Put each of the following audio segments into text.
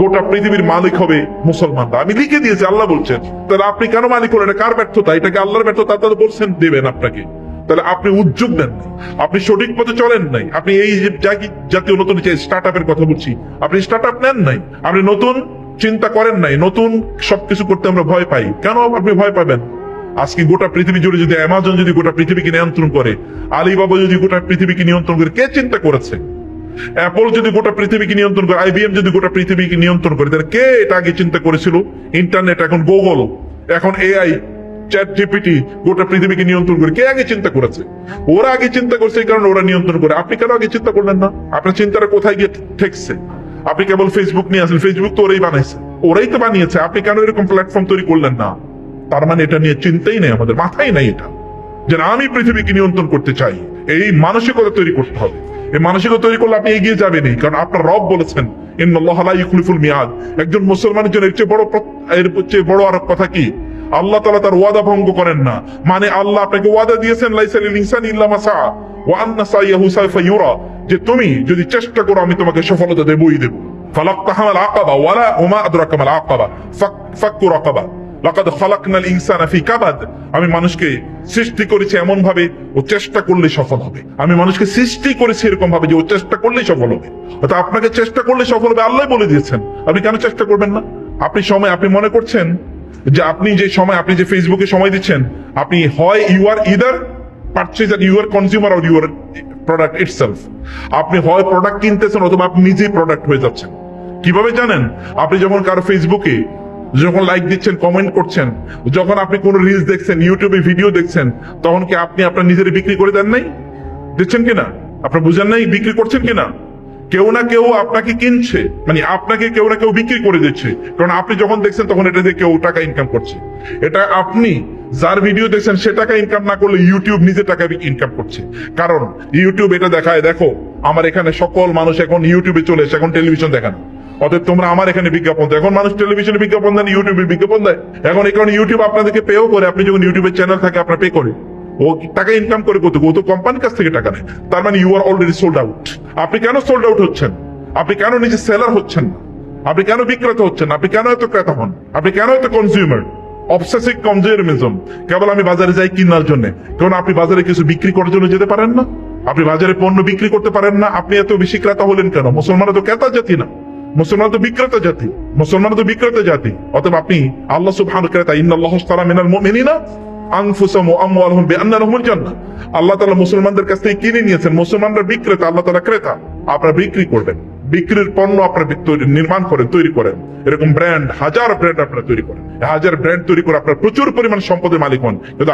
গোটা পৃথিবীর মালিক হবে মুসলমানরা। আমি লিখে দিয়েছি, আল্লাহ বলছেন। তাহলে আপনি কেন মালিক হলেন? এটা কার ব্যর্থতা? এটাকে আল্লাহর ব্যর্থতা। তাহলে বলছেন দেবেন আপনাকে, তাহলে আপনি উদ্যোগ নেন নাই, আপনি সঠিক পথে চলেন নাই। আপনি এই যে জাতীয় নতুন স্টার্ট আপের কথা বলছি, আপনি স্টার্ট আপ নেন নাই, আপনি নতুন চিন্তা করেন নাই। নতুন সবকিছু করতে আমরা ভয় পাই। কেন আপনি ভয় পাবেন? আজকে গোটা পৃথিবী জুড়ে যদি অ্যামাজন যদি গোটা পৃথিবীকে নিয়ন্ত্রণ করে, আলিবাবা যদি গোটা পৃথিবীকে নিয়ন্ত্রণ করে, কে চিন্তা করেছে? অ্যাপল যদি গোটা পৃথিবীকে নিয়ন্ত্রণ করে, আইবিএম যদি গোটা পৃথিবীকে নিয়ন্ত্রণ করে, তাহলে কে এটা আগে চিন্তা করেছিল? ইন্টারনেট, এখন গুগল, এখন এআই, চ্যাট জিপিটি গোটা পৃথিবীকে নিয়ন্ত্রণ করে, কে আগে চিন্তা করেছে? ওরা আগে চিন্তা করছে, এই কারণে ওরা নিয়ন্ত্রণ করে। আপনি কেন আগে চিন্তা করলেন না? আপনার চিন্তাটা কোথায় গিয়ে ঠেকছে? আপনি কেবল ফেসবুক নিয়ে আসেন, ফেসবুক তো ওরাই বানাইছে, ওরাই তো বানিয়েছে। আপনি কেন এরকম প্ল্যাটফর্ম তৈরি করলেন না? তার মানে এটা নিয়ে চিন্তাই নেই, আমাদের মাথায় নাই এটা, যে আমি পৃথিবীকে নিয়ন্ত্রণ করতে চাই। এই মানসিকতা তৈরি করতে হবে। এই মানসিকতা তৈরি করলে আপনি এগিয়ে যাবেনই, কারণ আপনার রব বলেছেন ইন্নাল্লাহা লা ইখলিফুল মিয়াদ। একজন মুসলমানের জন্য এর চেয়ে বড় আর কথা কি? আল্লাহ তাআলা তার ওয়াদা ভঙ্গ করেন না। মানে আল্লাহ আপনাকে ওয়াদা দিয়েছেন, লাইসা লিল ইনসানি ইল্লা মা সাআ ওয়া আন্না সাইয়াহু সাউফা ইউরা, যে তুমি যদি চেষ্টা করো আমি তোমাকে সফলতা দেবই দেব। ফালাক্তাহামাল আকাবা ওয়ালা ওমা আদরাকা মাল আকাবা ফাক্কু রাকাবা লাকাদ খালাকনাল ইনসানা ফি কাবাদ। আমি মানুষকে সৃষ্টি করেছি এমন ভাবে ও চেষ্টা করলে সফল হবে। আমি মানুষকে সৃষ্টি করেছি এরকম ভাবে যে ও চেষ্টা করলেই সফল হবে। অর্থাৎ আপনাকে চেষ্টা করলে সফল হবে আল্লাহ বলে দিয়েছেন। আপনি কেন চেষ্টা করবেন না? আপনি মনে করছেন যে আপনি যে ফেসবুকে সময় দিচ্ছেন, আপনি হয় you are either purchaser, you are consumer, or you are product itself. আপনি হয় প্রোডাক্ট কিনতেছেন অথবা আপনি নিজেই প্রোডাক্ট হয়ে যাচ্ছেন। কিভাবে জানেন? আপনি যখন কারো ফেসবুকে যখন লাইক দিচ্ছেন, কমেন্ট করছেন, যখন আপনি কোন রিলস দেখছেন, ইউটিউবে ভিডিও দেখছেন, তখন কি আপনি আপনার নিজের বিক্রি করে দেন নাই? দিচ্ছেন কিনা? আপনার বুঝেন নাই বিক্রি করছেন কিনা? কেউ না কেউ আপনাকে কিনছে, মানে আপনাকে কেউ না কেউ বিক্রি করে দিচ্ছে। কারণ আপনি যখন দেখছেন তখন এটা দিয়ে কেউ টাকা ইনকাম করছে। এটা আপনি যার ভিডিও দেখছেন সে টাকা ইনকাম না করলে ইউটিউব নিজে টাকা ইনকাম করছে। কারণ ইউটিউব এটা দেখায়, দেখো আমার এখানে সকল মানুষ এখন ইউটিউবে চলে এসে, এখন টেলিভিশন দেখান। অতএব তোমরা আমার এখানে বিজ্ঞাপন দেয়। এখন মানুষ টেলিভিশনে বিজ্ঞাপন দেন, ইউটিউবে বিজ্ঞাপন দেয়। এখন এই কারণে ইউটিউব আপনাদেরকে পেও করে। আপনি যখন ইউটিউবের চ্যানেল থাকে আপনার পে করে, ও টাকা ইনকাম করে করতে, ও তো কোম্পানির কাছ থেকে টাকা নেয়। তার মানে you are already sold out. আপনি কেন সোল্ড আউট হচ্ছেন? আপনি কেন নিজে সেলার হচ্ছেন না? আপনি কেন বিক্রেতা হচ্ছেন? আপনি কেন এত ক্রেতা হন? আপনি কেন এত কনজিউমার? Obsessive consumerism. কেবল আমি বাজারে যাই কেনার জন্য। কারণ আপনি বাজারে কিছু বিক্রি করার জন্য যেতে পারেন না, আপনি বাজারে পণ্য বিক্রি করতে পারেন না। আপনি এত বেশি ক্রেতা হলেন কেন? মুসলমানরা তো ক্রেতা জাতি না, মুসলমান তো বিক্রেতা জাতি। মুসলমান তো বিক্রেতা জাতি। অতএব আপনি আল্লাহ সুবহানাহু ক্রেতা, ইন্নাল্লাহা আশতারা মিনাল মুমিনিনা আনফুসাহুম ওয়া আমওয়ালাহুম বিআন্না লাহুমুল জান্নাহ। আল্লাহ তাআলা মুসলমানদের কাছ থেকে কিনে নিয়েছেন। মুসলমানরা বিক্রেতা, আল্লাহ তাআলা ক্রেতা। আপনারা বিক্রি করবেন, বিক্রির পণ্য আপনারা নির্মাণ করেন, তৈরি করেন। এরকম ব্র্যান্ড, হাজার ব্র্যান্ড আপনারা তৈরি করেন। হাজার ব্র্যান্ড তৈরি করে আপনারা প্রচুর পরিমাণ সম্পদের মালিক হন। কিন্তু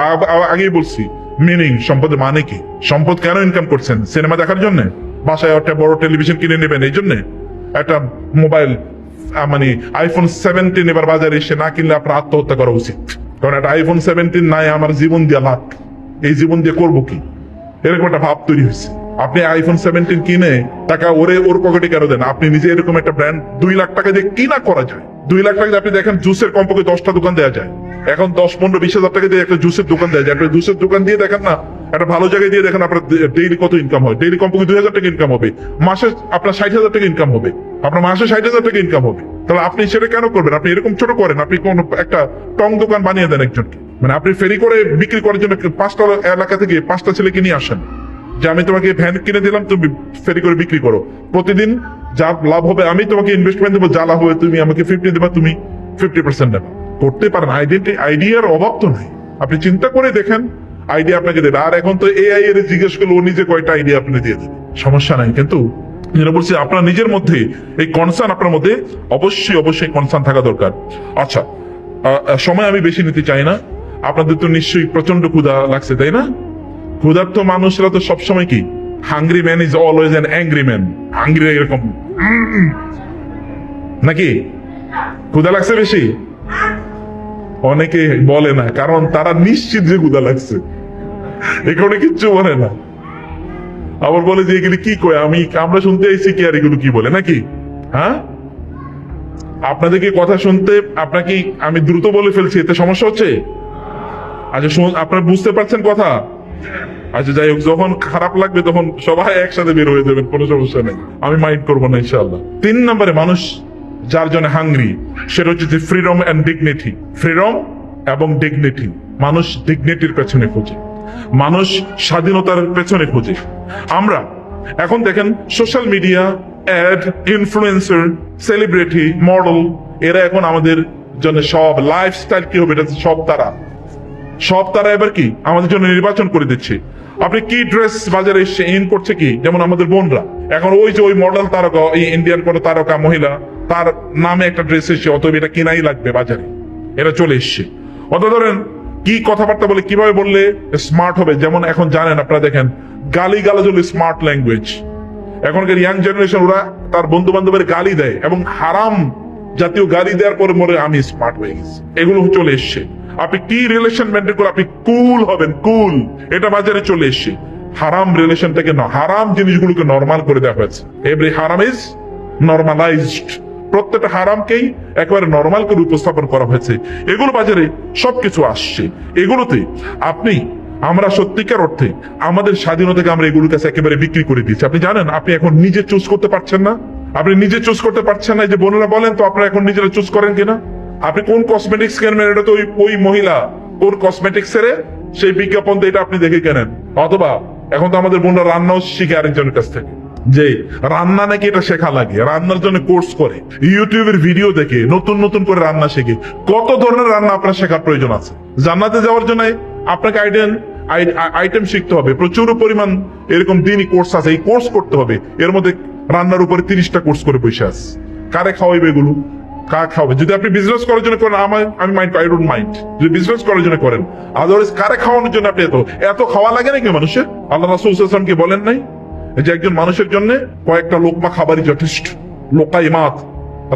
আগেই বলছি, মিনিং সম্পদের মানে কি? সম্পদ কেন ইনকাম করছেন? সিনেমা দেখার জন্য? বাসায় একটা বড় টেলিভিশন কিনে নেবেন এই জন্য? একটা মোবাইল মানে আইফোন 17 এবার বাজারে এসে না কিনলে আপনার আত্মহত্যা করা উচিত। কারণ একটা আইফোন 17 নাই, আমার জীবন দিয়ে লাখ, এই জীবন দিয়ে করবো কি? এরকম একটা ভাব তৈরি হয়েছে। আপনি আইফোন 17 কিনে টাকা ওর পকেটে কেন দেন? আপনি নিজে এরকম একটা ব্র্যান্ড 2 লাখ টাকা দিয়ে কিনা করা যায়। 2 লাখ টাকা দিয়ে আপনি দেখেন জুসের কমপক্ষে 10টা দোকান দেওয়া যায়। এখন 10-15-20 হাজার টাকা দিয়ে একটা জুসের দোকান দেওয়া যায়। একটা জুসের দোকান দিয়ে দেখেন না, একটা ভালো জায়গায় দিয়ে দেখেন আপনার ডেইলি কত ইনকাম হয়। ডেইলি কমপক্ষে 2,000 টাকা ইনকাম হবে। মাসে আপনার 60,000 টাকা ইনকাম হবে। আপনার মাসে 60,000 টাকা ইনকাম হবে। তাহলে আপনি সেটা কেন করবেন? আপনি এরকম ছোট করেন, আপনি কোন একটা টং দোকান বানিয়ে দেন একজনকে। মানে আপনি ফেরি করে বিক্রি করার জন্য 5টা এলাকা থেকে 5টা ছেলেকে নিয়ে আসেন, যে আমি তোমাকে ভ্যান কিনে দিলাম, তুমি ফেরি করে বিক্রি করো। প্রতিদিন যা লাভ হবে আমি তোমাকে ইনভেস্টমেন্ট দেবো, যা লাভ হবে তুমি আমাকে 50 দেবা, তুমি 50% নেবা। করতে পারেন। আইডিয়ার অভাব তো নাই। আপনি চিন্তা করে দেখেন, আইডিয়া আপনাকে দেবে। আর এখন তো এআই এর জিজ্ঞেস করলে ও নিজে কয়টা আইডিয়া আপনি দিয়ে দেবে, সমস্যা নাই। কিন্তু যেটা বলছি, আপনার নিজের মধ্যে এই কনসার্ন, আপনার মধ্যে অবশ্যই কনসার্ন থাকা দরকার। আচ্ছা, সময় আমি বেশি নিতে চাই না। আপনাদের তো নিশ্চয়ই প্রচন্ড ক্ষুধা লাগছে, তাই না? ক্ষুধার্ত মানুষরা তো সবসময় কি, hungry man is always an angry man. Hungry এরকম নাকি? ক্ষুধা লাগছে বেশি? অনেকে বলে না, কারণ তারা নিশ্চিত যে ক্ষুধা লাগছে, এখানে কিচ্ছু বলে না। আবার বলে যে এগুলি কি কয়, আমরা শুনতে আইছি কি, আর এগুলো কি বলে নাকি? হ্যাঁ, আপনাদেরকে কথা শুনতে আপনাকে আমি দ্রুত বলে ফেলছি, এতে সমস্যা হচ্ছে? আচ্ছা, আপনারা বুঝতে পারছেন কথা? আচ্ছা, যাই হোক, যখন খারাপ লাগবে তখন সবাই একসাথে বের হয়ে যাবেন, কোনো সমস্যা নেই, আমি মাইন্ড করবো না ইনশাআল্লাহ। 3 নম্বরে মানুষ যার জন্য হাংরি, সেটা হচ্ছে যে ফ্রিডম অ্যান্ড ডিগনিটি। ফ্রিডম এবং ডিগনিটি, মানুষ ডিগনিটির পেছনে খোঁজে, মানুষ স্বাধীনতার পেছনে খোঁজে। আমরা এখন দেখেন social media, ad, influencer, celebrity, model, এরা এখন আমাদের জন্য সব লাইফস্টাইল কি হবে এটা সব তারা এবার কি আমাদের জন্য নির্বাচন করে দিচ্ছে। আপনি কি ড্রেস বাজারে ইন করছে কি, যেমন আমাদের বোনরা এখন ওই যে ওই মডেল তারকা, এই ইন্ডিয়ান কোনো তারকা মহিলা, তার নামে একটা ড্রেস এসছে, অতএব এটা কিনাই লাগবে বাজারে, এটা চলে এসছে। অত ধরেন কি কথাবার্তা বলে, কিভাবে বললে স্মার্ট হবে, যেমন এখন জানেন আপনারা দেখেন গালি গালাজ হলো স্মার্ট ল্যাঙ্গুয়েজ। এখনকার ইয়াং জেনারেশন ওরা তার বন্ধু বান্ধবের গালি দেয় এবং হারাম জাতীয় গালি দেওয়ার পরে মনে আমি স্মার্ট হয়ে গেছি, এগুলো চলে এসছে। আপনি কি রিলেশন মেনটেন করে আপনি কুল হবেন, কুল, এটা বাজারে চলে এসছে। হারাম রিলেশনটাকে না, হারাম জিনিসগুলোকে নর্মাল করে দেওয়া হয়েছে। এভরি হারাম ইজ নর্মালাইজড, প্রত্যেকটা হারামকেই একেবারে নর্মাল করে উপস্থাপন করা হয়েছে। এগুলো বাজারে সবকিছু আসছে। এগুলোতে আমরা সত্যিকার অর্থে আমাদের স্বাধীনতাকে আমরা এগুলোর কাছে একেবারে বিক্রি করে দিচ্ছি। আপনি জানেন আপনি এখন নিজে চুজ করতে পারছেন না, আপনি নিজে চুজ করতে পারছেন না। যে বোনেরা বলেন তো আপনারা এখন নিজেরা চুজ করেন কিনা, আপনি কোন কসমেটিক্স কিনবেন এটা তো ওই মহিলা কোন কসমেটিক্স এর সেই বিজ্ঞাপন এটা আপনি দেখে কেনেন। অথবা এখন তো আমাদের বোনরা রান্নাও শিখে আরেকজনের কাছ থেকে, যে রান্না নাকি এটা শেখা লাগে, রান্নার জন্য কোর্স করে, ইউটিউবের ভিডিও দেখে নতুন নতুন করে রান্না শেখে। কত ধরনের রান্না আপনার শেখার প্রয়োজন আছে। জান্নাতে যাওয়ার জন্য আপনাকে আইটেম শিখতে হবে, প্রচুর পরিমাণ এরকম দিনই কোর্স আছে, এই কোর্স করতে হবে। এর মধ্যে রান্নার উপরে 30টা কোর্স করে বসে আছে। কারে খাওয়াইবে এগুলো, কার খাওয়াবে? যদি আপনি বিজনেস করার জন্য করেন আমি মাইন্ড, আই ডোন্ট মাইন্ড। যদি বিজনেস করার জন্য করেন, আদারওয়াইজ কারে খাওয়ানোর জন্য আপনি এত খাওয়া লাগে নাকি মানুষের? আল্লাহ রাসূল সাল্লাল্লাহু আলাইহি ওয়াসাল্লাম কি বলেন নাই যে একজন মানুষের জন্য কয়েকটা লোকমা খাবারই যথেষ্ট, লোকাইমাত।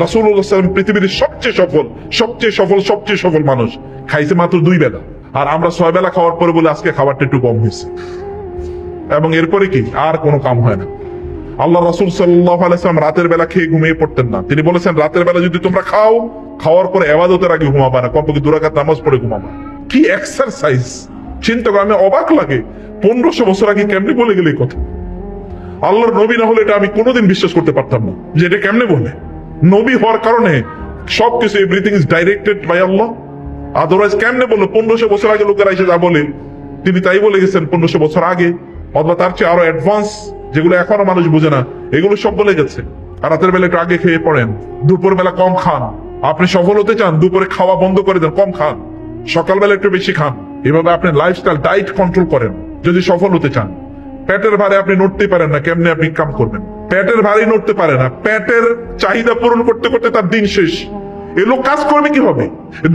রাসূলুল্লাহ সাল্লাল্লাহু আলাইহি ওয়াসাল্লাম পৃথিবীর সবচেয়ে সফল মানুষ, খাইছে মাত্র 2 বেলা। আর আমরা 6 বেলা খাওয়ার পরে বলে আজকে খাবারটা একটু কম হয়েছে, এবং এরপরে কি আর কোনো কাম হয় না। আল্লাহ রাসূল সাল্লাল্লাহু আলাইহি ওয়াসাল্লাম রাতের বেলা খেয়ে ঘুমিয়ে পড়তেন না। তিনি বলেছেন রাতের বেলা যদি তোমরা খাওয়ার পরে ইবাদতের আগে ঘুমাবা না, কমপক্ষে 2 রাকাত নামাজ পড়ে ঘুমাবা। কি এক্সারসাইজ! চিন্তা করে আমি অবাক লাগে, 1500 বছর আগে কেমনে বলে গেলে এই কথা? আল্লাহর নবী না হলে এটা আমি কোনোদিন বিশ্বাস করতে পারতাম না যে এটা কেমনে বলে। নবী হওয়ার কারণে সবকিছু, everything is directed by Allah. Otherwise কেমনে বললো? 1500 বছর আগে লোকেরা এসে যা বলে তিনি তাই বলে গেছেন 1500 বছর আগে, অথবা তার চেয়ে আরো অ্যাডভান্স, যেগুলো এখনো মানুষ বোঝে না, এগুলো সব বলে গেছে। আর রাতের বেলা একটু আগে খেয়ে পড়েন, দুপুর বেলা কম খান। আপনি সফল হতে চান, দুপুরে খাওয়া বন্ধ করে দেন, কম খান, সকালবেলা একটু বেশি খান। এভাবে আপনি লাইফস্টাইল ডায়েট কন্ট্রোল করেন যদি সফল হতে চান। পেটের ভারে আপনি নড়তে পারেন না, কেমনে আপনি কাম করবেন? পেটের ভারে নড়তে পারে না, পেটের চাহিদা পূরণ করতে করতে তার দিন শেষ। এ লোক কাজ করবে কিভাবে?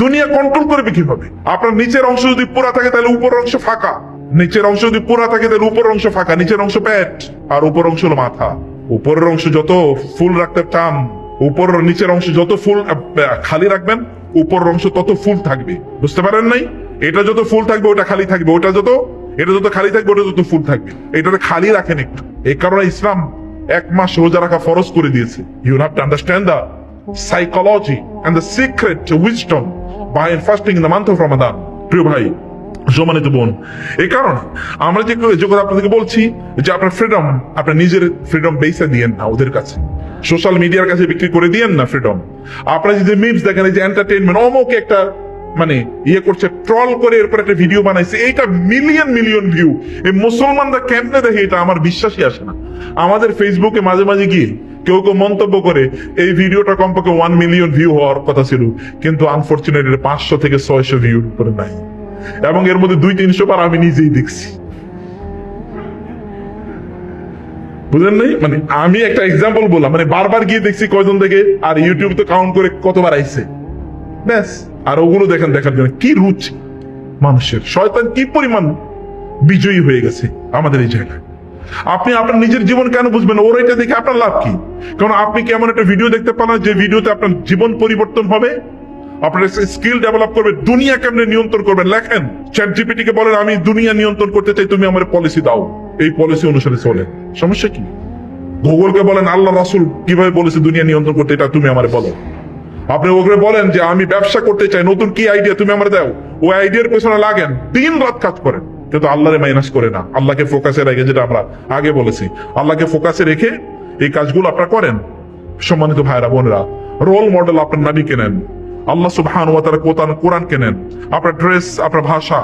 দুনিয়া কন্ট্রোল করবে কিভাবে? আপনার নিচের অংশ যদি পুরা থাকে তাহলে উপর অংশ ফাঁকা, নিচের অংশ যদি পুরা থাকে তাহলে উপর অংশ ফাঁকা, নিচের অংশ পেট আর উপর অংশ হলো মাথা। উপরের অংশ যত ফুল রাখতে চান, উপর নিচের অংশ যত ফুল খালি রাখবেন, উপরের অংশ তত ফুল থাকবে। বুঝতে পারেন নাই? এটা যত ফুল থাকবে ওটা খালি থাকবে, এটা যত খালি থাকবে ওটা যত ফুল থাকবে। এটাতে খালি রাখেন একটু। এই কারণে ইসলাম 1 মাস রোজা রাখা ফরজ করে দিয়েছে। You have to understand the psychology and the secret wisdom behind fasting in the month of Ramadan. প্রিয় ভাই, সম্মানিত বোন, এই কারণে আমরা যে কথা আপনাদেরকে বলছি যে আপনার ফ্রিডম, আপনার নিজের ফ্রিডম বেসে দিয়েন না ওদের কাছে, সোশ্যাল মিডিয়ার কাছে বিক্রি করে দিয়েন না ফ্রিডম। আপনারা যে মিমস দেখেন, এই যে এন্টারটেইনমেন্ট, অমুক একটা করছে, ট্রল করে এরপর একটা ভিডিও বানাইছে, এইটা মিলিয়ন ভিউ। এই মুসলমানরা কেমনে দেখে এটা আমার বিশ্বাসই আসে না। আমাদের ফেসবুকে মাঝে মাঝে গিয়ে কেউ মন্তব্য করে এই ভিডিওটা কমপক্ষে 1 মিলিয়ন ভিউ হওয়ার কথা ছিল, কিন্তু আনফরচুনেটলি 500 থেকে 600 ভিউর উপরে নাই, এবং এর মধ্যে 200-300 বার আমি নিজেই দেখছি। বুঝলেন নাই? আমি একটা এক্সাম্পল বললাম, বারবার গিয়ে দেখছি কয়জন দেখে, আর ইউটিউব তো কাউন্ট করে কতবার আইছে, ব্যাস। আর ওগুলো দেখার জন্য কি রুচি মানুষের, শয়তান কি পরিমাণ বিজয়ী হয়ে গেছে আমাদের এই জায়গায়। আপনি আপনার নিজের জীবন কেন বুঝবেন? ওর এটা দেখে আপনার লাভ কি? কারণ আপনি কি এমন একটা ভিডিও দেখতে পান যে ভিডিওতে আপনার জীবন পরিবর্তন হবে, আপনার স্কিল ডেভেলপ করবে, দুনিয়া কেমনে নিয়ন্ত্রণ করবেন লেখেন। চ্যাটজিপিটি কে বলেন আমি দুনিয়া নিয়ন্ত্রণ করতে চাই, তুমি আমার পলিসি দাও, এই পলিসি অনুসারে চলেন, সমস্যা কি? গুগলকে বলেন আল্লাহ রাসূল কিভাবে বলেছে দুনিয়া নিয়ন্ত্রণ করতে, এটা তুমি আমারে বলো। আপনি ওকে বলেন যে আমি ব্যবসা করতে চাই, নতুন কি আইডিয়া তুমি আমার দাও, ওই আইডিয়ার পেছনে লাগেন, দিন রাত কাজ করেন, কিন্তু আল্লাহরে মাইনাস করে না, আল্লাহকে ফোকাসে রেখে, যেটা আমরা আগে বলেছি, আল্লাহকে ফোকাসে রেখে এই কাজগুলো আপনারা করেন। সম্মানিত ভাইরা বোনেরা, রোল মডেল আপনার নবীকে নেন, আল্লাহ সুবহানাহু ওয়া তাআলা কোরআনকে নেন, আপনার ড্রেস, আপনার ভাষা,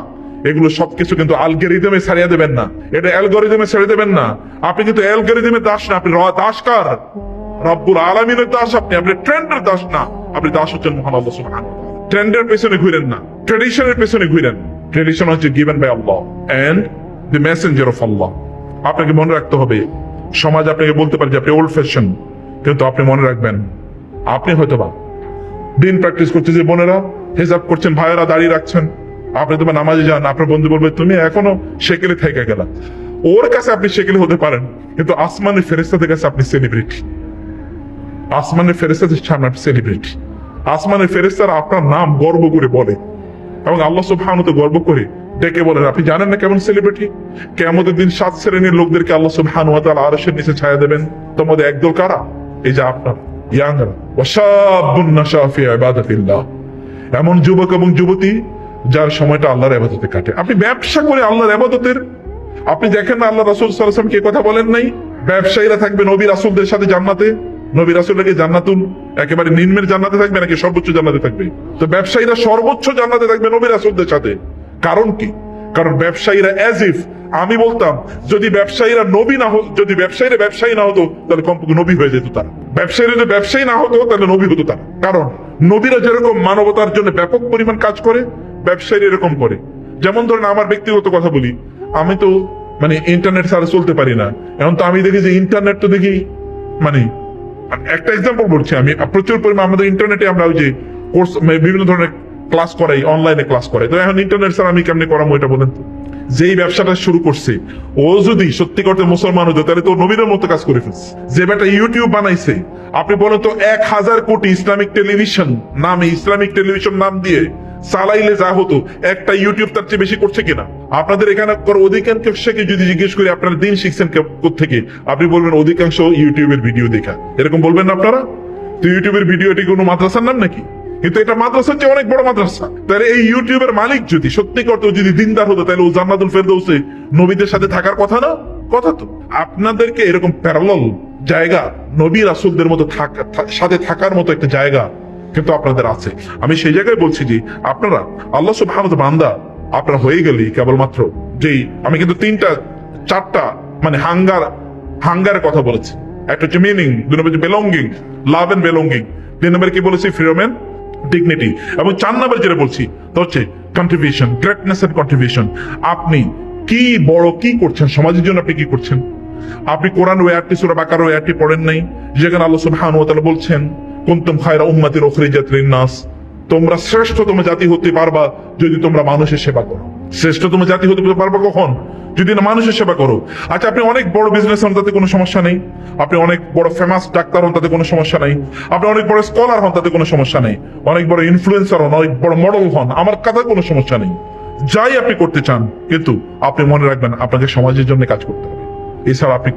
এগুলো সবকিছু কিন্তু অ্যালগরিদমে ছাড়িয়ে দেবেন না, এটা অ্যালগরিদমে ছেড়ে দেবেন না। আপনি কিন্তু অ্যালগরিদমের দাস না, আপনি দাস কার? রব্বুল আলামিনের দাস। আপনি ট্রেন্ডের দাস না, আপনি দাস হচ্ছেন মহান আল্লাহ সুবহানাহু ওয়া তাআলা। ট্রেন্ডের পেছনে ঘুরেন না, ট্রেডিশনের পেছনে ঘুরেন। ট্রেডিশন হচ্ছে given by Allah and the messenger of Allah. আপনাকে মনে রাখতে হবে, সমাজ আপনাকে বলতে পারে যে আপনি ওল্ড ফ্যাশন, কিন্তু আপনি মনে রাখবেন আপনি হয়তোবা দিন প্র্যাকটিস করছে, যে বোনেরা হিজাব করছেন, ভাইয়েরা দাঁড়িয়ে রাখছেন, আপনি তোমার নামাজে যান, আপনার বন্ধু বলবে তুমি এখনো সেকেলে থেকে গেলা। ওর কাছে আপনি সেকেলে হতে পারেন, কিন্তু আসমানের ফেরেশতাদের কাছে আপনি সেলিব্রিটি। আসমানের ফেরেশতাদের সামনে আপনি সেলিব্রিটি। আসমানের ফেরেশতারা আপনার নাম গর্ব করে বলে, এবং আল্লাহ সুবহানাহু ওয়া তাআলা গর্ব করে ডেকে বলেন। আপনি জানেন না কেমন সেলিব্রিটি? কিয়ামতের দিন 7 শ্রেণীর লোকদেরকে আল্লাহ সুবহানাহু ওয়া তাআলা আরশের নিচে ছায়া দেবেন। তোমাদের একদল কারা? এই যে আপনার ইয়াংরা, ওয়াশাবুন নাশা ফি ইবাদাতিল্লাহ, এমন যুবক এবং যুবতী যার সময়টা আল্লাহর ইবাদতে কাটে। আপনি ব্যবসা করে আল্লাহর ইবাদতের, আপনি দেখেন না আল্লাহ রাসূল সাল্লাল্লাহু আলাইহি ওয়াসাল্লাম কে কথা বলেন নাই? ব্যবসায়ীরা থাকবে নবী রাসূলদের সাথে জান্নাতে। নবী রাসূলরা কি জান্নাতুল একেবারে নিম্নের জান্নাতে থাকবে নাকি সর্বোচ্চ জান্নাতে থাকবে? তো ব্যবসায়ীরা সর্বোচ্চ জান্নাতে থাকবে নবী রাসূলদের সাথে। কারণ কি? কারণ ব্যবসায়ীরা অ্যাজ ইফ, আমি বলতাম যদি ব্যবসায়ীরা নবী না হতো, যদি ব্যবসায়ীরা ব্যবসায়ী না হতো তাহলে কমপক্ষে নবী হয়ে যেত তারা। ব্যবসায়ীরা যদি ব্যবসায়ী না হতো তাহলে নবী হতো তারা। কারণ নবীরা যেরকম মানবতার জন্য ব্যাপক পরিমাণ কাজ করে, ব্যবসায়ীরা এরকম করে। যেমন ধরেন আমার ব্যক্তিগত কথা বলি, আমি তো মানে ইন্টারনেট ছাড়া চলতে পারি না। এখন তো আমি দেখি যে ইন্টারনেট তো দেখি, মানে একটা এক্সাম্পল বলছি, আমি প্রচুর পরিমাণ আমাদের ইন্টারনেটে আমরা ওই যে কোর্স, বিভিন্ন ধরনের ক্লাস করাই, অনলাইনে ক্লাস করাই। তো এখন ইন্টারনেট ছাড়া আমি কেমনি করাবো এটা বলেন তো? যেই ব্যবসাটা শুরু করছে ও যদি সত্যি করতে মুসলমান হতো তাহলে তো নবীদের মতো কাজ করে ফেলছে। যে বেটা ইউটিউব বানাইছে, আপনি বলেন তো 1000 কোটি ইসলামিক টেলিভিশন নামে, ইসলামিক টেলিভিশন নাম দিয়ে চালাইলে যা হতো, একটা ইউটিউব তার চেয়ে বেশি করছে কিনা? আপনাদের এখানে অধিকাংশকে যদি জিজ্ঞেস করি আপনারা দিন শিখছেন থেকে, আপনি বলবেন অধিকাংশ ইউটিউবের ভিডিও দেখা। এরকম বলবেন না আপনারা? তো ইউটিউবের ভিডিও এটি কোনো মাদ্রাসার নাম নাকি? কিন্তু এটা মাদ্রাসার চেয়ে অনেক বড় মাদ্রাসা। তাহলে এই ইউটিউবের মালিক যদি সত্যি করতে যদি দিনদার হতো তাহলে ও জান্নাতুল ফেরদৌসে নবীদের সাথে থাকার কথা না? কথা তো। আপনাদেরকে এরকম প্যারালাল জায়গা, নবী রাসূলদের মতো সাথে থাকার মতো একটা জায়গা কিন্তু আপনাদের আছে। আমি সেই জায়গায় বলছি যে আপনারা আল্লাহ সুবহানাহু ওয়া তাআলা বান্দা আপনারা হয়ে গেলি কেবলমাত্র যেই, আমি কিন্তু 4টা মানে হাঙ্গারের কথা বলেছি। একটা হচ্ছে মিনিং, 2 নম্বর হচ্ছে বিলঙ্গিং, লাভ এন্ড বিলঙ্গিং, 3 নম্বর কি বলেছি? ফ্রিডম এন্ড ডিগনিটি, এবং 4 নম্বর যেটা বলছি তা হচ্ছে কন্ট্রিবিউশন, গ্রেটনেস এন্ড কন্ট্রিবিউশন। আপনি কি বড় কি করছেন সমাজের জন্য? আপনি কি করছেন? আপনি কোরআন ওই 8টি সূরা বাকারা ওই 8টি পড়েন নাই, যেখানে আল্লাহ সুবহানাহু ওয়া তাআলা বলছেন কুনতুম খায়রা উম্মাতিন উখরিজাত লিন-নাস, তোমরা শ্রেষ্ঠতম জাতি হতে পারবা যদি তোমরা মানুষের সেবা করো। শ্রেষ্ঠতম জাতি হতে পারবা কখন? যদি না মানুষের সেবা করো। আচ্ছা, আপনি অনেক বড় বিজনেস হন তাতে কোনো সমস্যা নেই, আপনি অনেক বড় ফেমাস ডাক্তার হন তাতে কোনো সমস্যা নেই, আপনি অনেক বড় স্কলার হন তাতে কোনো সমস্যা নেই, অনেক বড় ইনফ্লুয়েন্সার হন, অনেক বড় মডেল হন, আমার কথা কোনো সমস্যা নেই। যাই আপনি করতে চান, কিন্তু আপনি মনে রাখবেন আপনাকে সমাজের জন্য কাজ করতে হবে। এছাড়া আপনি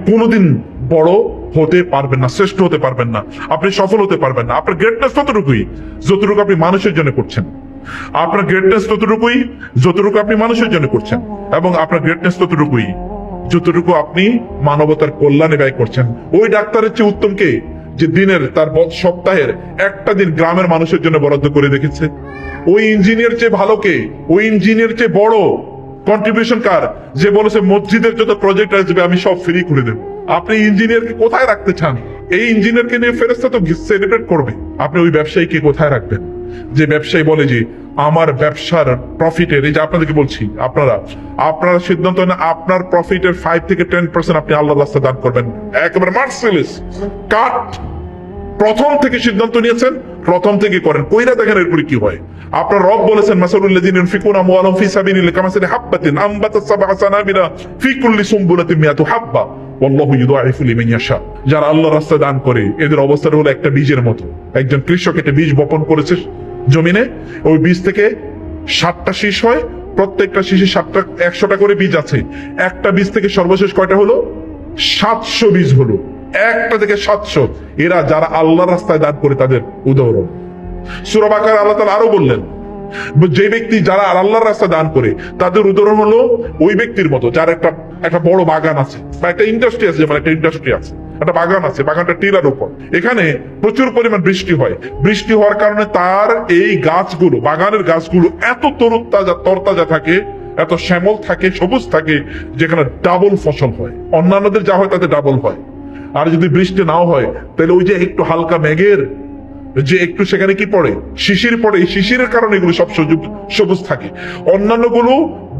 কোনোদিন বড় হতে পারবেন না, শ্রেষ্ঠ হতে পারবেন না, আপনি সফল হতে পারবেন না। আপনার গ্রেটনেস ততটুকুই যতটুকু আপনি মানুষের জন্য করছেন। আপনার গ্রেটনেস ততটুকুই যতটুকু আপনি মানুষের জন্য করছেন, এবং আপনার গ্রেটনেস ততটুকুই যতটুকু আপনি মানবতার কল্যাণে ব্যয় করছেন। ওই ডাক্তারের চেয়ে উত্তম কে, যে দিনের তার সপ্তাহের একটা দিন গ্রামের মানুষের জন্য বরাদ্দ করে রেখেছে? ওই ইঞ্জিনিয়ার চেয়ে ভালো কে? ওই ইঞ্জিনিয়ার চেয়ে বড় কন্ট্রিবিউশন কার, যে বলেছে মসজিদের যত প্রজেক্ট আসবে আমি সব ফ্রি করে দেবো? আপনি ইঞ্জিনিয়ারকে কোথায় রাখতে চান? এই ইঞ্জিনিয়ারকে নিয়ে ফেরেশতা তো সেলিব্রেট করবে। আপনি ওই ব্যবসায়ীকে কোথায় রাখবেন, যে ব্যবসায়ী বলে যে আমার ব্যবসার প্রফিটের, এই যে আপনাদেরকে বলছি, আপনারা সিদ্ধান্ত নেন আপনার প্রফিটের 5 থেকে 10% আপনি আল্লাহর রাস্তায় দান করবেন, একেবারে মার্সিলেস কাট। প্রথম থেকে সিদ্ধান্ত নিয়েছেন, প্রথম থেকে করেন, কইরা দেখেন এরপরে কি হয়। আপনার রব বলেছেন মাসালুল্লাযিনা ইউনফিকুনা আমওয়ালাহুম ফি সাবিলিল্লাহি কামাসালি হাববাতিন আনবাতাত সাবআ সানাবিলা ফি কুল্লি সুমবুলাতিন মিয়াতু হাব্বা ওয়াল্লাহু ইউদাইফু লিমান ইয়াশা। যারা আল্লাহর রাস্তায় দান করে এদের অবস্থা হলো একটা বীজের মতো। একজন কৃষক একটা বীজ বপন করেছে জমিনে, ওই বীজ থেকে 7টা শীষ হয়, প্রত্যেকটা শীষে 100টা করে বীজ আছে। একটা বীজ থেকে সর্বশেষ কয়টা হলো? 700 বীজ হলো, একটা থেকে 700। এরা যারা আল্লাহর রাস্তায় দান করে তাদের উদাহরণ। সূরা বাকারা আল্লাহ তাআলা আরো বললেন, যে ব্যক্তি যারা আল্লাহর রাস্তায় দান করে তাদের উদাহরণ হলো ওই ব্যক্তির মতো যার একটা বড় বাগান আছে বা একটা ইন্ডাস্ট্রি আছে, যেমন একটা ইন্ডাস্ট্রি আছে, একটা বাগান আছে, বাগানটা টিলার উপর, এখানে প্রচুর পরিমাণ বৃষ্টি হয়। বৃষ্টি হওয়ার কারণে তার এই গাছগুলো, বাগানের গাছগুলো এত তরতাজা থাকে, এত শ্যামল থাকে, সবুজ থাকে, যেখানে ডাবল ফসল হয়। অন্যান্যদের যা হয় তাতে ডাবল হয়। আর যদি বৃষ্টি নাও হয় তাহলে ওই যে একটু হালকা মেঘের যে একটু সেখানে কি পড়ে, শিশির পড়ে, এই শিশিরের কারণে এগুলো সব সবুজ থাকে। অন্যান্য গুলো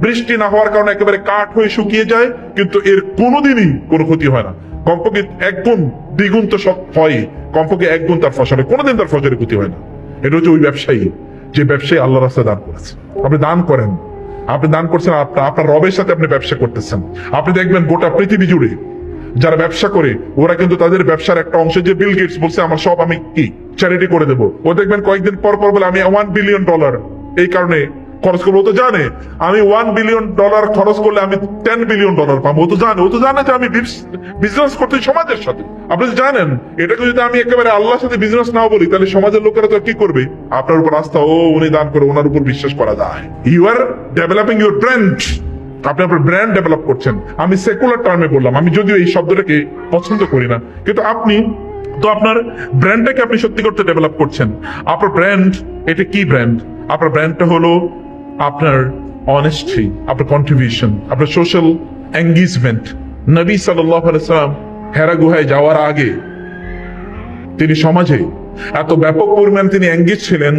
বৃষ্টি না হওয়ার কারণে একেবারে কাঠ হয়ে শুকিয়ে যায়, কিন্তু এর কোনোদিনই কোনো ক্ষতি হয় না। কমপক্ষে একগুণ দ্বিগুণ তো সব হয়, কমপক্ষে একগুণ তার ফসলে, কোনোদিন তার ফসলের ক্ষতি হয় না। এটা হচ্ছে ওই ব্যবসায়ী, যে ব্যবসায়ী আল্লাহ রাস্তায় দান করেছে। আপনি দান করেন, আপনি দান করছেন, আপনার রবের সাথে আপনি ব্যবসা করতেছেন। আপনি দেখবেন গোটা পৃথিবী জুড়ে যারা ব্যবসা করে, ওরা কিন্তু তাদের ব্যবসার একটা অংশ, যে বিল গেটস বলছে আমার সব আমি কি চ্যারিটি করে দেবো, ও দেখবেন কয়েকদিন পর পর বলে আমি $1 বিলিয়ন এই কারণে খরচ করবো। ও তো জানে আমি $1 বিলিয়ন খরচ করলে আমি $10 বিলিয়ন পাবো। ও তো জানে যে আমি বিজনেস করতে সমাজের সাথে। আপনি জানেন এটাকে যদি আমি একেবারে আল্লাহর সাথে বিজনেস নাও বলি, তাহলে সমাজের লোকেরা তো কি করবে? আপনার উপর আস্থা, ও উনি দান করে, ওনার উপর বিশ্বাস করা যায়। You are developing your brand, আপনি আপনার ব্র্যান্ড ডেভেলপ করছেন। আমি সেকুলার টার্মে বললাম, আমি যদিও এই শব্দটাকে পছন্দ করি না, কিন্তু আপনি তো আপনার ব্র্যান্ডটাকে আপনি সত্যি করতে ডেভেলপ করছেন। আপনার ব্র্যান্ড, এটা কি ব্র্যান্ড? আপনার ব্র্যান্ডটা হলো আপনার অনেস্টি, আপনার কন্ট্রিবিউশন, আপনার সোশ্যাল এঙ্গেজমেন্ট। নবী সাল্লাল্লাহু আলাইহি সাল্লাম হেরা গুহায় যাওয়ার আগে তিনি সমাজে এত ব্যাপক পরিমাণ তিনি এঙ্গেজ ছিলেন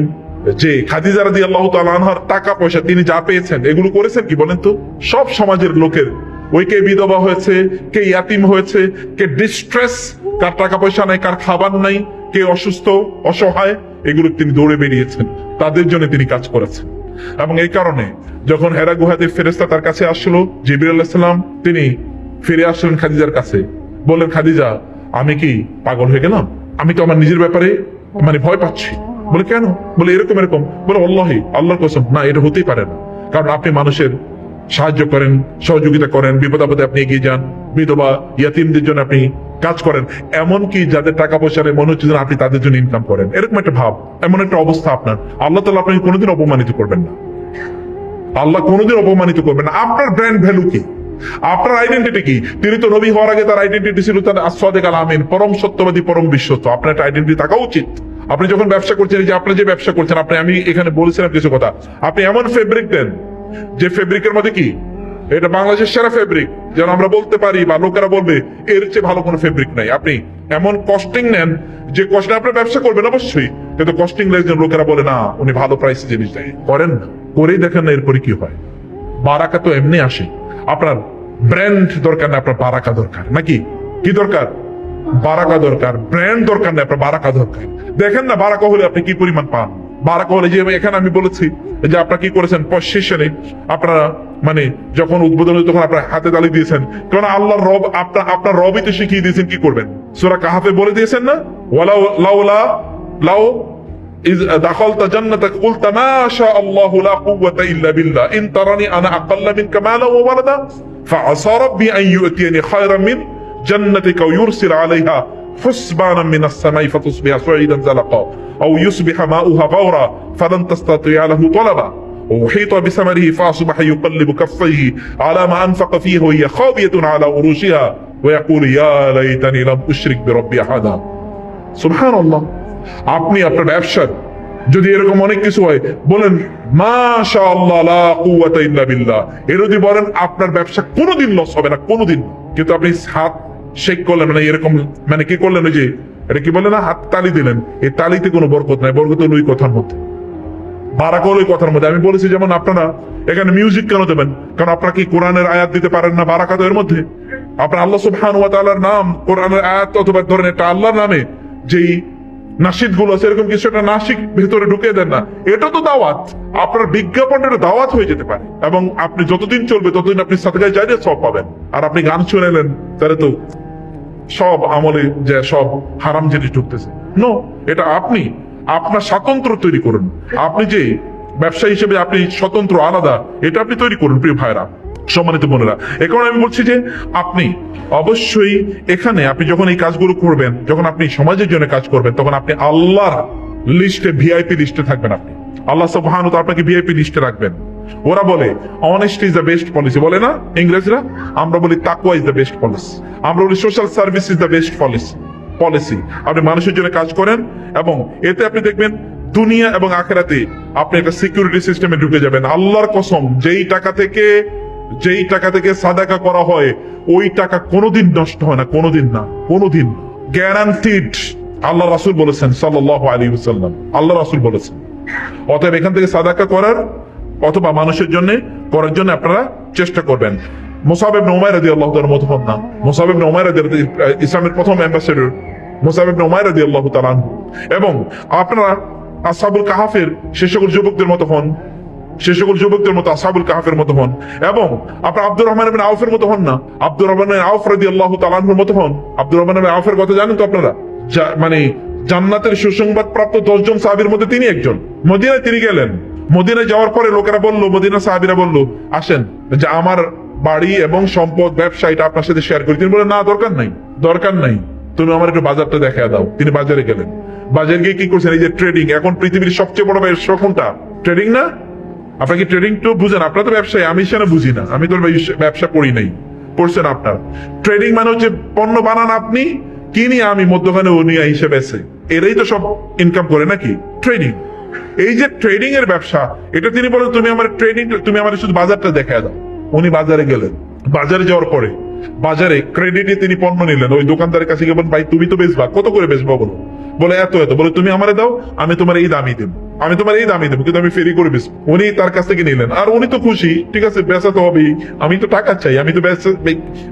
যে খাদিজা রাদিয়াল্লাহু তাআলা আনহার টাকা পয়সা তিনি যা পেয়েছেন, এগুলো করেছেন কি বলেন তো? সব সমাজের লোকের, ওই কে বিধবা হয়েছে, কে ইয়াতিম হয়েছে, কে ডিস্ট্রেস, কার টাকা পয়সা নাই, কার খাবার নাই, কে অসুস্থ অসহায়, এগুলো তিনি দৌড়ে বেরিয়েছেন, তাদের জন্য তিনি কাজ করেছেন। এবং এই কারণে যখন হেরা গুহাতে ফেরেশতা তার কাছে আসলো, জিবরিল আলাইহিস সালাম, তিনি ফিরে আসলেন খাদিজার কাছে, বললেন খাদিজা আমি কি পাগল হয়ে গেলাম? আমি তো আমার নিজের ব্যাপারে ভয় পাচ্ছি। বলে কেন? বলে এরকম এরকম। বলে আল্লাহি, আল্লাহর কসম, না এটা হতেই পারে না, কারণ আপনি মানুষের সাহায্য করেন, সহযোগিতা করেন, বিপদ আপদে আপনি এগিয়ে যান, বিধবা ইয়াতিমদের জন্য আপনি কাজ করেন, এমনকি যাদের টাকা পয়সা নেই মনে হচ্ছে যেন আপনি তাদের জন্য ইনকাম করেন, এরকম একটা ভাব, এমন একটা অবস্থা আপনার। আল্লাহ তাআলা আপনাকে কোনোদিন অপমানিত করবেন না, আল্লাহ কোনোদিন অপমানিত করবেন না। আপনার ব্র্যান্ড ভ্যালু কি? আপনার আইডেন্টিটি কি? তিনি তো নবী হওয়ার আগে তার আইডেন্টিটি ছিল তার as-সাদিক আল-আমিন, পরম সত্যবাদী, পরম বিশ্বস্ত। আপনার একটা আইডেন্টিটি থাকা উচিত। আপনি যখন ব্যবসা করছেন, যে আপনি যে ব্যবসা করছেন, আমি এখানে বলেছিলাম কিছু কথা, আপনি এমন ফেব্রিক দেন যে ফেব্রিকের মধ্যে কি, এটা বাংলাদেশের সেরা ফেব্রিক, যেন আমরা বলতে পারি বা লোকেরা বলবে এর চেয়ে ভালো কোনো ফেব্রিক নাই। আপনি এমন কস্টিং নেন যে কষ্টে আপনি ব্যবসা করবেন অবশ্যই, কিন্তু কস্টিং লেগে লোকেরা বলে না উনি ভালো প্রাইসে জিনিস দেয়। করেন না, করেই দেখেন না এরপরে কি হয়। বারাকা তো এমনি আসে। আপনার ব্র্যান্ড দরকার না, আপনার বারাকা দরকার। নাকি কি দরকার? বারাকা দরকার। ব্র্যান্ড দরকার না, আপনার বারাকা দরকার। দেখেন না বারাকা হলে আপনি কি পরিমাণ পান। বারাকা হলে, যে এখানে আমি বলেছি যে আপনারা কি করেছেন, পজিশনে আপনারা যখন উদ্বোধন হয়েছে তখন আপনার হাতে তালি দিয়েছেন, কারণ আল্লাহর রব আপনার রবই তো শিখিয়ে দিয়েছেন কি করবেন। সূরা কাহাফে বলে দিয়েছেন না, ওয়ালাউ লাউ إذ دخلت جنتك قلت ما شاء الله لا قوة إلا بالله إن ترني أنا أقل منك مالا وولدا فعسى ربي أن يؤتيني خيرا من جنتك ويرسل عليها حسبانا من السماء فتصبح صعيدا زلقا أو يصبح ماؤها غورا فلن تستطيع له طلبا وأحيط بثمره فأصبح يقلب كفيه على ما أنفق فيه وهي خاوية على عروشها ويقول يا ليتني لم أشرك بربي أحدا سبحان الله। আপনি আপনার ব্যবসার যদি এরকম অনেক কিছু হয়, বলেন মাশাআল্লাহ লা কুওয়াতা ইল্লা বিল্লাহ, এর যদি বলেন আপনার ব্যবসা কোনোদিন লস হবে না, কোনোদিন। কিন্তু আপনি হাত শেক করলেন, এরকম কি করলেন, ওই যে এটা কি বলে না, হাত তালি দিলেন, এই তালিতে কোনো বরকত নাই। বরকত হলো ওই কথার মধ্যে, বারাকা হলো ওই কথার মধ্যে। আমি বলেছি যেমন আপনারা এখানে মিউজিক কেন দেবেন? কারণ আপনারা কি কোরআনের আয়াত দিতে পারেন না? বারাকা তো এর মধ্যে। আপনার আল্লাহ সুবহানাহু ওয়া তাআলার নাম, কোরআনের আয়াত অথবা ধরেন একটা আল্লাহর নামে যেই নাসিদ গুলো আছে, এরকম কিছু একটা নাসিক ভেতরে ঢুকিয়ে দেন না, এটা তো দাওয়াত। আপনার বিজ্ঞাপনের দাওয়াত হয়ে যেতে পারে, এবং আপনি যতদিন চলবে ততদিন আপনি সাদকায়ে জারিয়া সব পাবেন। আর আপনি গান শুনেলেন, তাহলে তো সব আমলে যে সব হারাম জিনিস ঢুকতেছে। নো, এটা আপনি আপনার স্বাতন্ত্র তৈরি করুন। আপনি যে ব্যবসা হিসেবে আপনি স্বতন্ত্র, আলাদা, এটা আপনি তৈরি করুন প্রিয় ভাইরা, সম্মানিত বোনেরা। এ কারণে আমি বলছি যে আপনি অবশ্যই এখানে আপনি যখন এই কাজগুলো করবেন, যখন আপনি সমাজের জন্য কাজ করবেন, তখন আপনি আল্লাহর লিস্টে, ভিআইপি লিস্টে থাকবেন। আপনি আল্লাহ সুবহানাহু ওয়া তাআলা আপনাকে ভিআইপি লিস্টে রাখবেন। ওরা বলে honesty is the best policy, বলে না ইংরেজরা? আমরা বলি তাকওয়া ইজ দ্য বেস্ট পলিসি। আমরা বলি social service is the best policy. আপনি মানুষের জন্য কাজ করেন এবং এতে আপনি দেখবেন দুনিয়া এবং আখেরাতে আপনি একটা সিকিউরিটি সিস্টেমে ঢুকে যাবেন। আল্লাহর কসম, যেই টাকা থেকে সাদাকা করা হয় ওই টাকা কোনোদিন নষ্ট হয় না, কোনোদিন গ্যারান্টিড। আল্লাহ রাসূল বলেছেন সাল্লাল্লাহু আলাইহি ওয়াসাল্লাম, আল্লাহ রাসূল বলেছেন। অতএব এখান থেকে সাদাকা করার অথবা মানুষের জন্য করার জন্য আপনারা চেষ্টা করবেন। মুসাব ইবনে উমাইর রাদিয়াল্লাহু তাআলার মত হন না। মুসাব ইবনে উমাইর ইসলামের প্রথম অ্যাম্বাসেডর মুসাব ইবনে উমাইর রাদিয়াল্লাহু তাআলা। এবং আপনারা আসহাবুল কাহাফের সে সকল যুবকদের মতো হন, আসহাবুল কাহাফের মতো হন। এবং আপনার আব্দুর রহমান ইবনে আউফের মতো হন না, আব্দুর রহমান ইবনে আউফ রাদিয়াল্লাহু তাআলা আনহুর মতো হন। আব্দুর রহমান ইবনে আউফের কথা জানেন তো আপনারা? মানে জান্নাতের সুসংবাদ প্রাপ্ত 10 জন সাহাবীর মধ্যে তিনি একজন। মদিনায় তিনি গেলেন, মদিনায় যাওয়ার পরে লোকেরা বলল, মদিনা সাহাবীরা বলল, আসেন যে আমার বাড়ি এবং সম্পদ ব্যবসা এটা আপনার সাথে শেয়ার করি। তিনি বলেন, না, দরকার নাই, তুমি আমার একটু বাজারটা দেখা দাও। তিনি বাজারে গেলেন, বাজারে গিয়ে কি করছেন? এই যে ট্রেডিং, এখন পৃথিবীর সবচেয়ে বড় ব্যবসা কোনটা? ট্রেডিং না? আপনাকে ট্রেডিং তো বুঝেন, আপনারা তো ব্যবসায়ী, আমি সেটা বুঝি না, আমি তো ব্যবসা করি নাই, পড়ছেন আপনার। ট্রেডিং মানে হচ্ছে পণ্য বানান আপনি, কিনি আমি, মধ্যখানে উনি হিসেবে আছে, এরাই তো সব ইনকাম করে নাকি? ট্রেডিং। এই যে ট্রেডিং এর ব্যবসা, এটা তিনি বলেন তুমি আমার শুধু বাজারটা দেখা দাও। উনি বাজারে গেলেন, বাজারে যাওয়ার পরে বাজারে ক্রেডিটে তিনি পণ্য নিলেন। ওই দোকানদারের কাছে গিয়ে বলেন, ভাই তুমি তো বেচবা, কত করে বেচবা বলো? বলে এত। বলে তুমি আমারে দাও, আমি তোমার এই দামই দেবো, কিন্তু আমি ফেরি করে বেচবো। উনি তার কাছ থেকে নিলেন, আর উনি তো খুশি, ঠিক আছে বেচা তো হবেই, আমি তো টাকা চাই, আমি তো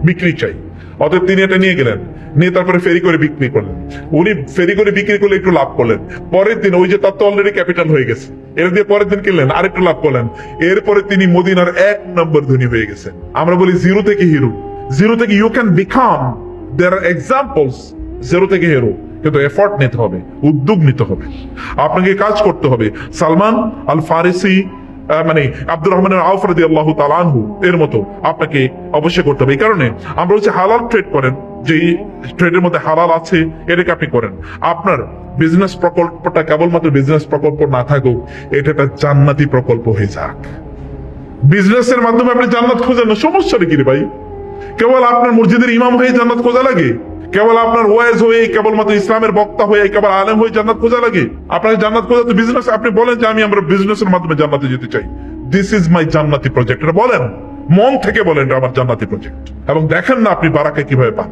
বিক্রি চাই। অতএব তিনি এটা নিয়ে গেলেন, নিয়ে তারপরে ফেরি করে বিক্রি করলেন। উনি ফেরি করে বিক্রি করলে একটু লাভ করলেন। পরের দিন ওই যে তার তো অলরেডি ক্যাপিটাল হয়ে গেছে, এর দিয়ে পরের দিন কিনলেন, আরেকটু লাভ করলেন। এরপরে তিনি মদিনার 1 নম্বর ধনী হয়ে গেছেন। আমরা বলি জিরো থেকে হিরো, জিরো থেকে you can become, there are examples zero থেকে হিরো। কিন্তু এফর্ট নিতে হবে, উদ্যোগ নিতে হবে, আপনাকে কাজ করতে হবে। সালমান আল ফারিসি মানে আব্দুর রহমান আউফ রাদিয়াল্লাহু তাআলা আনহু এর মতো আপনাকে অবশ্যই করতে হবে। এই কারণে আমরা হচ্ছে হালাল ট্রেড করেন, যে ট্রেডের মধ্যে হালাল আছে এটাকে আপনি করেন। আপনার বিজনেস প্রকল্পটা কেবলমাত্র বিজনেস প্রকল্প না থাকুক, এটা একটা জান্নাতি প্রকল্প হয়ে যাক। বিজনেসের মাধ্যমে আপনি জান্নাত খোঁজেন না, সমস্যাটা কি রে ভাই? কেবল আপনার মসজিদের ইমাম হয়ে জান্নাত খোঁজা লাগে? কেবল আপনার ওয়াইজ হয়ে, কেবলমাত্র ইসলামের বক্তা হয়ে, কেবল আলেম হয়ে জান্নাত খোঁজা লাগে? আপনাকে জান্নাত খোঁজা তো বিজনেস, আপনি বলেন যে আমরা বিজনেসের মাধ্যমে জান্নাতে যেতে চাই, দিস ইজ মাই জান্নাতি প্রজেক্ট, এটা বলেন, মন থেকে বলেন এটা আমার জান্নাতি প্রজেক্ট, এবং দেখেন না আপনি বারাকা কিভাবে পান।